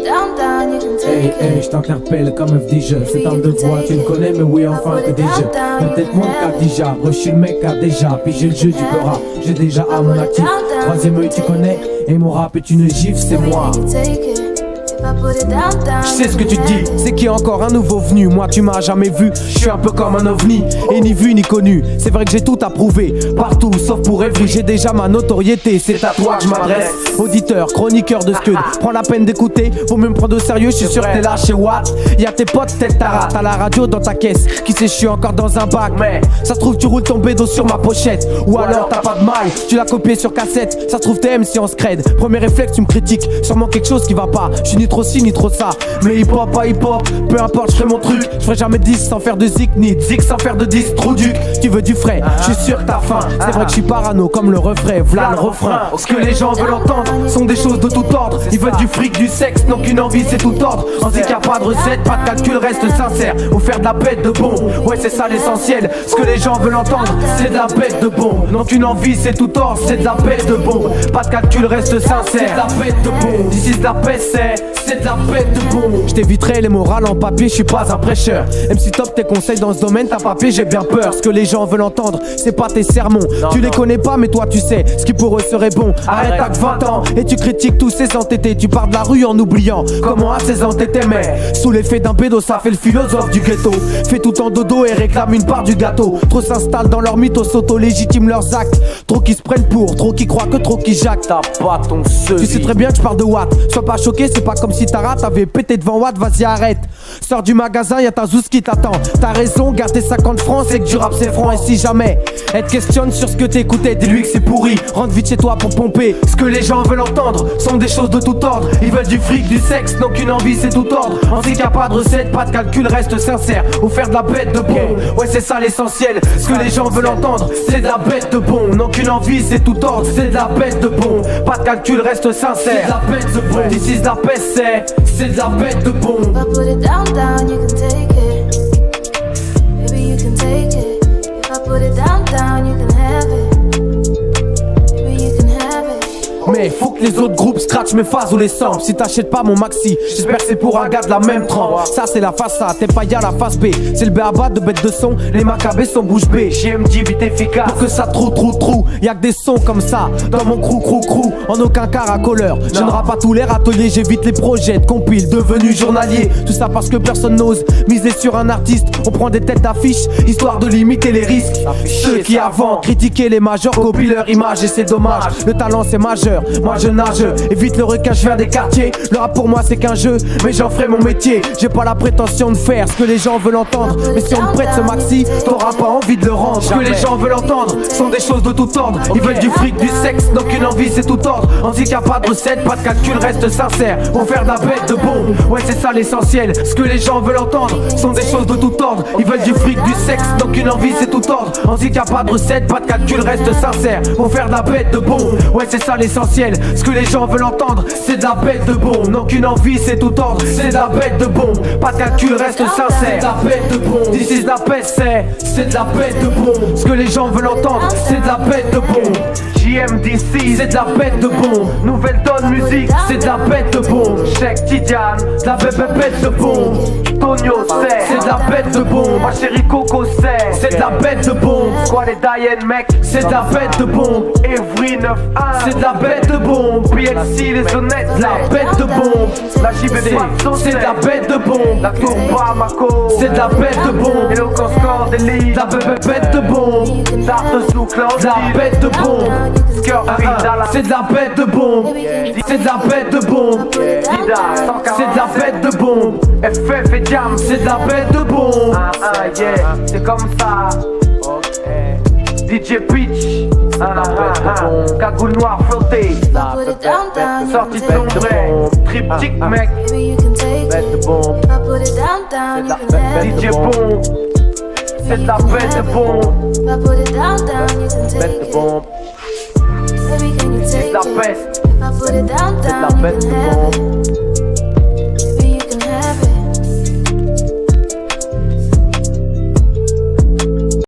Hey, hey, je t'interpelle comme FDJ. C'est un de voix, tu me connais, mais oui, enfin que déjà. Peut-être moins qu'à déjà. Je suis le mec qui a déjà pigé le jeu du rap. J'ai déjà à mon actif. Troisième œil, tu connais. Et mon rap est une gifle, c'est moi. Je sais ce que tu dis, c'est qu'il y a encore un nouveau venu. Moi tu m'as jamais vu, je suis un peu comme un ovni. Et ni vu ni connu, c'est vrai que j'ai tout approuvé. Partout sauf pour Evry, j'ai déjà ma notoriété. C'est à toi que je m'adresse, auditeur, chroniqueur de Scud. Prends la peine d'écouter, faut mieux me prendre au sérieux. Je suis sûr que t'es là chez Watt. Y'a tes potes, tête ta rate, t'as la radio dans ta caisse. Qui sait, je suis encore dans un bac. Mais ça se trouve tu roules ton bédo sur ma pochette. Ou alors t'as pas de maille, tu l'as copié sur cassette. Ça se trouve t'es MC en scred. Premier réflexe tu me critiques, sûrement quelque chose qui va pas. Je suis ni trop ci ni trop ça, mais hip hop pas hip hop, peu importe je ferai mon truc. Je ferai jamais 10 sans faire de zik, ni zik sans faire de 10. Trop duc, tu veux du frais, je suis sûr que t'as faim. C'est vrai que je suis parano comme le refrain, v'là le refrain. Ce que les gens veulent entendre sont des choses de tout ordre. Ils veulent du fric, du sexe, donc une envie c'est tout ordre. On dit qu'il y a pas de recette, pas de calcul, reste sincère. Ou faire de la bête de bon, ouais c'est ça l'essentiel. Ce que les gens veulent entendre, c'est de la bête de bon. Donc une envie c'est tout ordre, c'est de la bête de bon. Pas de calcul, reste sincère. C'est de la bête de bon, d'ici de la paix c'est de la bête de bon. Je t'éviterai les morales en papier, je suis pas un prêcheur. MC Top tes conseils dans ce domaine, t'as papier, j'ai bien peur. Ce que les gens veulent entendre, c'est pas tes sermons. Tu les connais pas mais toi tu sais, ce qui pour eux serait bon. Arrête, t'as que 20 ans et tu critiques tous ces entêtés. Tu pars de la rue en oubliant comment à 16 ans t'étais. Mais sous l'effet d'un pédo, ça fait le philosophe du ghetto. Fait tout en dodo et réclame une part du gâteau. Trop s'installent dans leur mythe, s'auto-légitiment leurs actes. Trop qui se prennent pour, trop qui croient que trop qui jactent. T'as pas ton seul. Tu sais très bien que je parle de Watt. Sois pas choqué, c'est pas comme si ta rate avait pété devant Watt, vas-y arrête. Sors du magasin, y'a ta zouze qui t'attend. T'as raison, garde tes 50 francs, c'est que du rap c'est franc. Et si jamais elle te questionne sur ce que t'écoutais, dis-lui que c'est pourri. Rentre vite chez toi pour pomper. Ce que les gens veulent entendre sont des choses de tout ordre. Ils veulent du fric, du sexe, donc une envie c'est tout ordre. On sait qu'il y a pas de recette, pas de calcul, reste sincère. Ou faire de la bête de bon, ouais c'est ça l'essentiel. Ce que les gens veulent entendre, c'est de la bête de bon. Donc une envie c'est tout ordre, c'est de la bête de bon. Pas de calcul, reste sincère. C'est de la bête de bon, d'ici de la paix c'est de la bête de bon. If I put it down, down, you can take it. Baby, you can take it. If I put it down, down, you can have it. Baby, you can have it. Mais faut que les autres groupes scratchent mes phases ou les samples. Si t'achètes pas mon maxi, j'espère que c'est pour un gars de la même trempe. Ça c'est la face A, t'es pas y'a la face B. C'est le B.A.B.A de bête de son, les macabées sont bouche bée. JMD vite efficace, pour que ça trou. Y'a que des sons comme ça, dans mon crew. En aucun cas racoleur, je ne rappe pas tous les râteliers. J'évite les projets de compile, devenu journalier. Tout ça parce que personne n'ose miser sur un artiste. On prend des têtes d'affiche, histoire de limiter les risques. Ceux qui avant critiquaient les majors copient leur image et c'est dommage. Le talent c'est majeur, moi je nage, évite le requin, je viens des quartiers. Le rap pour moi c'est qu'un jeu, mais j'en ferai mon métier. J'ai pas la prétention de faire ce que les gens veulent entendre, mais si on me prête ce maxi, t'auras pas envie de le rendre. Ce que les gens veulent entendre sont des choses de tout ordre. Ils veulent du fric, du sexe, donc une envie c'est tout ordre. On dit qu'il y a pas de recette, pas de calcul, reste sincère. Pour faire de la bête de bon, ouais c'est ça l'essentiel. Ce que les gens veulent entendre sont des choses de tout ordre. Ils veulent du fric, du sexe, donc une envie c'est tout ordre. On dit qu'il y a pas de recette, pas de calcul, reste sincère. Pour faire de la bête de bon, ouais c'est ça l'essentiel. Ce que les gens veulent entendre, c'est de la bête de bon. Donc une envie c'est tout ordre, c'est de la bête de bon. Pas de calcul, reste sincère. C'est de la bête de bon, d'ici de la paix c'est de la bête de bon. Ce que les gens veulent entendre, c'est de la bête de bon. JMDC, c'est de la bête de bon. Nouvelle donne musique, c'est de la bête de bon. Check Tidiane, de la bête de bon. Tonio c'est de la bête de bon. Ma chérie Coco c'est de la bête de bon. Squad et Diane mec, c'est de la bête de bon. Evry 9-1, c'est de la bête de bon. PLC les honnêtes, la bête de bon. La JB c'est de la bête de bon. La Tourba Mako, c'est de la bête de bon. Et le Score d'Elite, de la bête de bon. Tarte sous Claude, de la bête de bon. C'est de la bête de bombe, c'est de la bête de bombe. C'est de la bête de bombe. FF et Jam, c'est de la bête de bombe. Yeah, c'est comme ça. DJ Pitch, cagoule noire flottée. Sortie de l'ombre, triptyque mec. Bête de bombe. DJ Bomb, c'est de la bête de bombe. Bête de bombe. C'est de la peste, c'est de la bête de bombe.